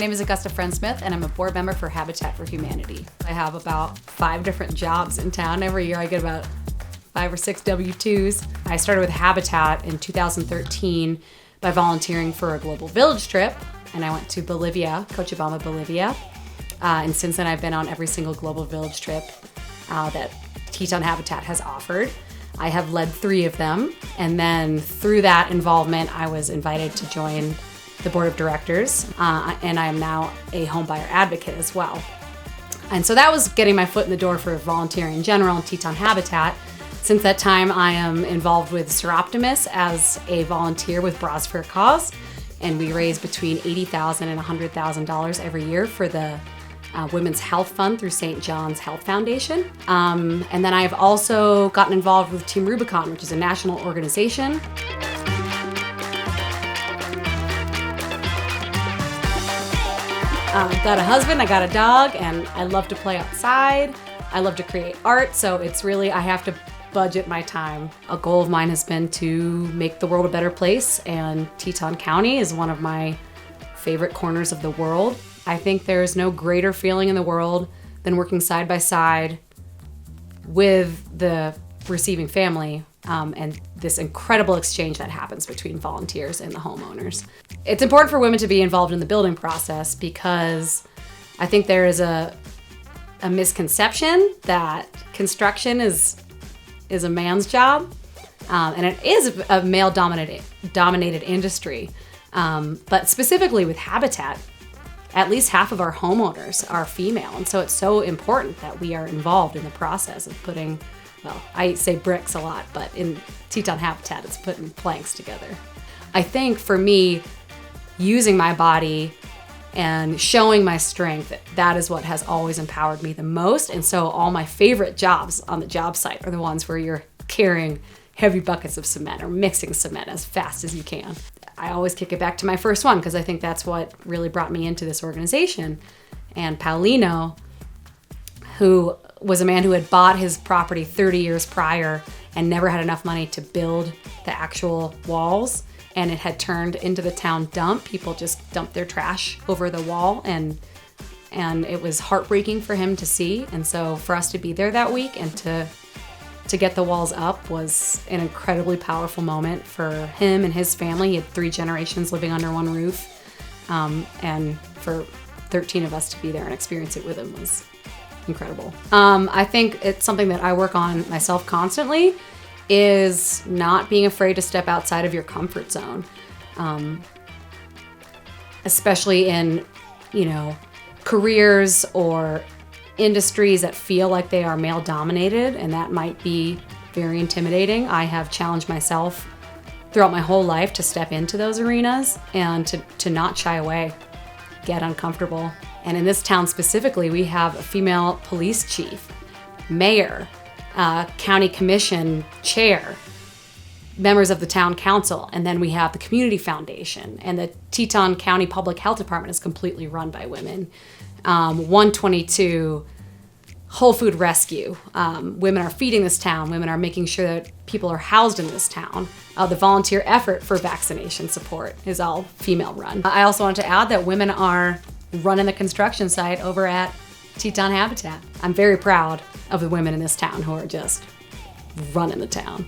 name is Augusta Friendsmith, and I'm a board member for Habitat for Humanity. I have about 5 different jobs in town. Every year I get about 5 or 6 W-2s. I started with Habitat in 2013 by volunteering for a global village trip, and I went to Bolivia, Cochabamba, Bolivia. And since then I've been on every single global village trip that Teton Habitat has offered. I have led 3 of them, and then through that involvement I was invited to join the board of directors, and I am now a homebuyer advocate as well. And so that was getting my foot in the door for volunteering in general and Teton Habitat. Since that time I am involved with Seroptimus as a volunteer with Bras for a Cause, and we raise between $80,000 and $100,000 every year for the Women's Health Fund through St. John's Health Foundation. And then I've also gotten involved with Team Rubicon, which is a national organization. I've got a husband, I got a dog, and I love to play outside. I love to create art, so it's really, I have to budget my time. A goal of mine has been to make the world a better place, and Teton County is one of my favorite corners of the world. I think there's no greater feeling in the world than working side by side with the receiving family and this incredible exchange that happens between volunteers and the homeowners. It's important for women to be involved in the building process because I think there is a misconception that construction is a man's job, and it is a male-dominated industry. But specifically with Habitat, at least half of our homeowners are female, and so it's so important that we are involved in the process of putting, well, I say bricks a lot, but in Teton Habitat it's putting planks together. I think for me, using my body and showing my strength, that is what has always empowered me the most, and so all my favorite jobs on the job site are the ones where you're carrying heavy buckets of cement or mixing cement as fast as you can. I always kick it back to my first one because I think that's what really brought me into this organization. And Paulino, who was a man who had bought his property 30 years prior and never had enough money to build the actual walls, and it had turned into the town dump. People just dumped their trash over the wall, and it was heartbreaking for him to see. And so for us to be there that week and to get the walls up was an incredibly powerful moment for him and his family. He had 3 generations living under one roof, and for 13 of us to be there and experience it with him was incredible. I think it's something that I work on myself constantly, is not being afraid to step outside of your comfort zone, especially in, careers or industries that feel like they are male dominated, and that might be very intimidating. I have challenged myself throughout my whole life to step into those arenas and to not shy away, get uncomfortable. And in this town specifically, we have a female police chief, mayor, county commission chair, members of the town council, and then we have the community foundation, and the Teton County Public Health Department is completely run by women. 122 Whole Food Rescue. Women are feeding this town. Women are making sure that people are housed in this town. The volunteer effort for vaccination support is all female run. I also want to add that women are running the construction site over at Teton Habitat. I'm very proud of the women in this town who are just running the town.